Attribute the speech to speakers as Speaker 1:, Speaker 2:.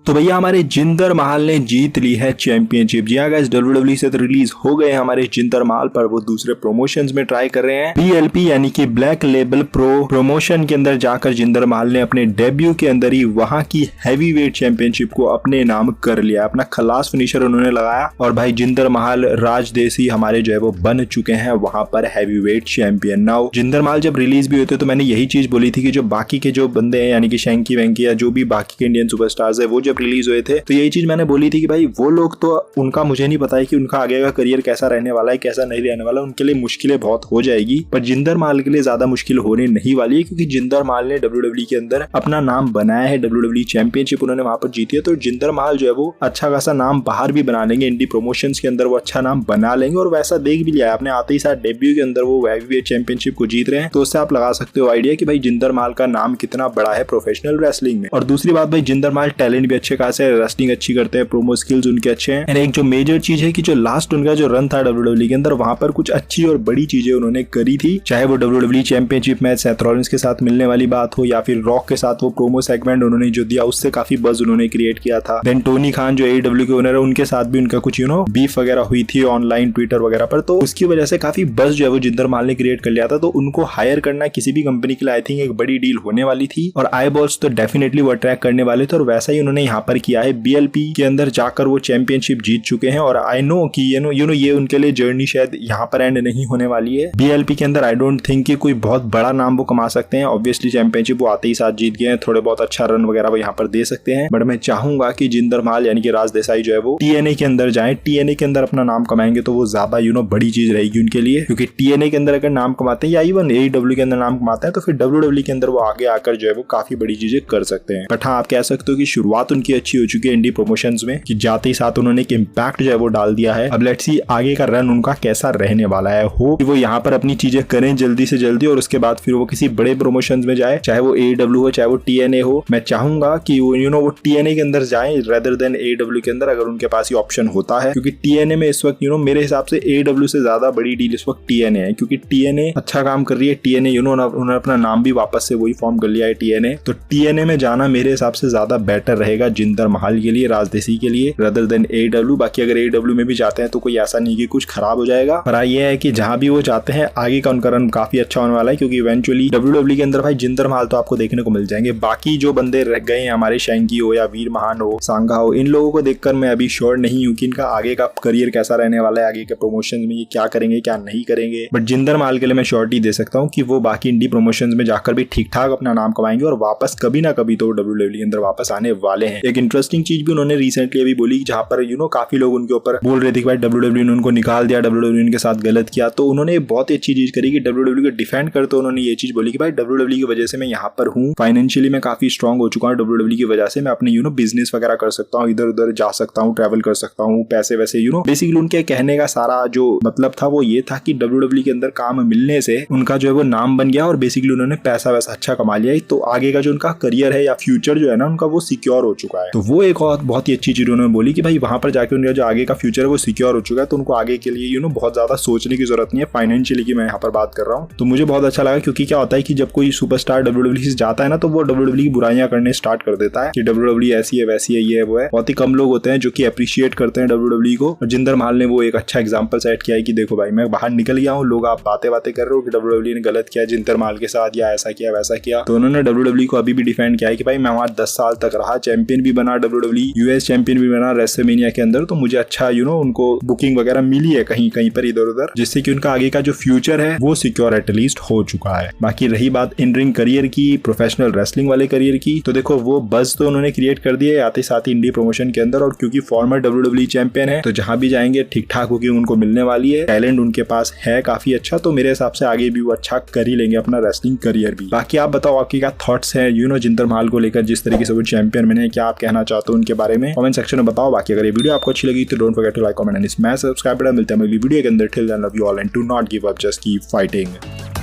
Speaker 1: तो भैया हमारे जिंदर महल ने जीत ली है चैंपियनशिप। जी हाँ गाइस, WWE से तो रिलीज हो गए हमारे जिंदर महल, पर वो दूसरे प्रमोशंस में ट्राई कर रहे हैं। BLP यानी कि ब्लैक लेबल प्रो प्रमोशन के अंदर जाकर जिंदर महल ने अपने डेब्यू के अंदर ही वहां की हैवी वेट चैंपियनशिप को अपने नाम कर लिया। अपना खलास फिनिशर उन्होंने लगाया और भाई जिंदर महल राजदेसी हमारे जो है वो बन चुके हैं वहां पर heavy weight champion. Now Jinder महल जब रिलीज भी होते तो मैंने यही चीज बोली थी कि जो बाकी के जो बंदे हैं यानी कि शैंकी वैंकी या जो भी बाकी के इंडियन सुपरस्टार्स है वो जब रिलीज हुए थे तो यही चीज मैंने बोली थी कि भाई वो लोग तो उनका मुझे नहीं पता है कि उनका आगे का करियर कैसा रहने वाला है कैसा नहीं रहने वाला, उनके लिए मुश्किलें बहुत हो जाएगी, पर जिंदर महल के लिए ज्यादा मुश्किल होने नहीं वाली है क्योंकि जिंदर महल ने WWE के अंदर अपना नाम बनाया है। WWE चैंपियनशिप उन्होंने वहां पर जीती है, तो जिंदर महल जो है वो अच्छा खासा नाम बाहर भी बना लेंगे, इंडी प्रमोशंस के अंदर वो अच्छा नाम बना लेंगे और वैसा देख भी लिया आपने आते ही साथ डेब्यू के अंदर वो हैवीवेट चैंपियनशिप को जीत रहे हैं, तो उससे आप लगा सकते हो आइडिया कि भाई जिंदर महल का नाम कितना बड़ा है प्रोफेशनल रेसलिंग में। और दूसरी बात भाई जिंदर महल टैलेंट भी अच्छे खासे है, रेसलिंग अच्छी करते हैं, प्रोमो स्किल्स उनके अच्छे हैं। और एक जो मेजर चीज है कि जो लास्ट उनका जो रन था WWE के अंदर वहां पर कुछ अच्छी और बड़ी चीजें उन्होंने करी थी, चाहे वो WWE championship match Seth Rollins के साथ मिलने वाली बात हो या फिर रॉक के साथ वो प्रोमो सेगमेंट उन्होंने जो दिया उससे काफी बज उन्होंने क्रिएट किया था। देन टोनी खान जो AEW के ओनर है उनके साथ भी उनका कुछ बीफ वगैरह हुई थी ऑनलाइन ट्विटर वगैरह पर, तो उसकी वजह से काफी बज जो है वो जिंदर महल ने क्रिएट कर लिया था। तो उनको हायर करना किसी भी कंपनी के लिए आई थिंक एक बड़ी डील होने वाली थी और आई बॉल्स तो डेफिनेटली वो अट्रैक्ट करने वाले थे और वैसा ही उन्होंने यहाँ पर किया है। BLP के अंदर जाकर वो चैंपियनशिप जीत चुके हैं और आई नो कि ये उनके लिए जर्नी शायद यहाँ पर एंड नहीं होने वाली है। BLP के अंदर आई डोंट थिंक कि कोई बहुत बड़ा नाम वो कमा सकते हैं। ऑब्वियसली चैंपियनशिप वो आते ही साथ जीत गए हैं, थोड़े बहुत अच्छा रन वगैरह वो यहाँ पर दे सकते हैं, बट मैं चाहूंगा कि जिंदर महल यानी कि राज देसाई जो है वो TNA के अंदर जाए, TNA के अंदर अपना नाम कमाएंगे तो वो ज्यादा बड़ी चीज रहेगी उनके लिए, क्योंकि TNA के अंदर अगर नाम कमाते हैं या इवन AEW के अंदर नाम कमाते हैं तो फिर WWE के अंदर वो आगे आकर जो है वो काफी बड़ी चीजें कर सकते हैं। बट हाँ, आप कह सकते हो कि शुरुआत उनकी अच्छी हो चुकी है इंडी प्रमोशंस में कि जाते ही साथ उन्होंने एक इम्पैक्ट जो है वो डाल दिया है। अब लेट्स सी आगे का रन उनका कैसा रहने वाला है। हो कि वो यहाँ पर अपनी चीजें करें जल्दी से जल्दी और उसके बाद फिर वो किसी बड़े प्रमोशंस में जाए, चाहे वो AEW हो चाहे वो TNA हो। मैं चाहूंगा कि वो वो TNA के अंदर जाए रेदर देन AEW के अंदर, अगर उनके पास ये ऑप्शन होता है, क्योंकि TNA में इस वक्त मेरे हिसाब से AEW से ज्यादा बड़ी डील इस वक्त TNA है, क्योंकि TNA अच्छा काम कर रही है। TNA उन्होंने अपना नाम भी वापस से वही फॉर्म कर लिया है TNA, तो TNA में जाना मेरे हिसाब से ज्यादा बेटर रहेगा जिंदर महल के लिए, राजदेसी के लिए रेदर देन AEW। बाकी अगर AEW में भी जाते हैं तो कोई ऐसा नहीं कि कुछ खराब हो जाएगा, पर ये है कि जहां भी वो जाते हैं आगे का उनका रन काफी अच्छा होने वाला है, क्योंकि इवेंचुअली WWE के अंदर भाई जिंदर महल तो आपको देखने को मिल जाएंगे। बाकी जो बंदे रह गए हैं हमारे शैंकी हो या वीर महान हो, सांगा हो, इन लोगों को देखकर मैं अभी श्योर नहीं हूँ कि इनका आगे का करियर कैसा रहने वाला है, आगे के प्रमोशन में ये क्या करेंगे क्या नहीं करेंगे। बट जिंदर महल के लिए मैं श्योरिटी दे सकता हूँ कि वो बाकी इंडी प्रमोशंस में जाकर भी ठीक ठाक अपना नाम कमाएंगे और वापस कभी ना कभी तो WWE के अंदर वापस आने वाले हैं। एक इंटरेस्टिंग चीज भी उन्होंने रिसेंटली अभी बोली, जहां पर काफी लोग उनके ऊपर बोल रहे थे कि भाई WWE ने उनको निकाल दिया, WWE उनके साथ गलत किया, तो उन्होंने बहुत ही अच्छी चीज करी कि WWE को डिफेंड करते उन्होंने ये चीज बोली कि भाई WWE की वजह से मैं यहाँ पर हूँ, फाइनेंशियली मैं काफी स्ट्रांग हो चुका हूँ, WWE की वजह से मैं अपने बिजनेस वगैरह कर सकता हूँ, इधर उधर जा सकता हूँ, ट्रैवल कर सकता हूँ, पैसे वैसे बेसिकली उनके कहने का सारा जो मतलब था वो ये था कि WWE के अंदर काम मिलने से उनका जो है वो नाम बन गया और बेसिकली उन्होंने पैसा वैसा अच्छा कमा लिया, तो आगे का जो उनका करियर है या फ्यूचर जो है ना उनका वो सिक्योर हो चुका है। तो वो एक और बहुत ही अच्छी चीज उन्होंने बोली कि भाई वहां पर जाके उनका जो आगे का फ्यूचर है वो सिक्योर हो चुका है, तो उनको आगे के लिए बहुत ज्यादा सोचने की जरूरत नहीं है फाइनेंशियली की मैं यहाँ पर बात कर रहा हूँ। तो मुझे बहुत अच्छा लगा, क्योंकि क्या होता है कि जब कोई सुपरस्टार WWE से जाता है ना तो वो WWE की बुराइयां करने स्टार्ट कर देता है कि WWE ऐसी है वैसी है ये है वो है। बहुत ही कम लोग होते हैं जो कि अप्रिशिएट करते हैं WWE को, और जिंदर महल ने वो एक अच्छा एग्जांपल सेट किया है कि देखो भाई मैं बाहर निकल गया हूँ, लोग आप बातें कर रहे हो कि WWE ने गलत किया जिंदर महल के साथ या ऐसा किया वैसा किया, तो उन्होंने WWE को अभी भी डिफेंड किया है कि भाई मैं वहां 10 साल तक रहा, चैंपियन भी बना WWE, US चैंपियन भी बना रेसलमेनिया के अंदर, तो मुझे अच्छा उनको बुकिंग वगैरह मिली है कहीं कहीं पर इधर उधर, जिससे कि उनका आगे का जो फ्यूचर है वो सिक्योर एटलीस्ट हो चुका है। बाकी रही बात इन रिंग करियर की, प्रोफेशनल रेसलिंग वाले करियर की, तो देखो वो बज तो उन्होंने क्रिएट कर दिया है आते साथ ही इंडी प्रमोशन के अंदर, और क्योंकि फॉर्मर WWE चैंपियन है तो जहां भी जाएंगे ठीक ठाक बुकिंग उनको मिलने वाली है, टैलेंट उनके पास है काफी अच्छा, तो मेरे हिसाब से आगे भी वो अच्छा कर ही लेंगे अपना रेसलिंग करियर भी। बाकी आप बताओ आपकी क्या थॉट्स है जिंदर महल को लेकर, जिस तरीके से वो चैंपियन बने, क्या आप कहना चाहते हो उनके बारे में, कमेंट सेक्शन में बताओ। बाकी अगर ये वीडियो आपको अच्छी लगी तो don't forget to like, comment and smash subscribe button. मिलते हैं अगली वीडियो के अंदर, till then love you all and do not give up, just keep fighting.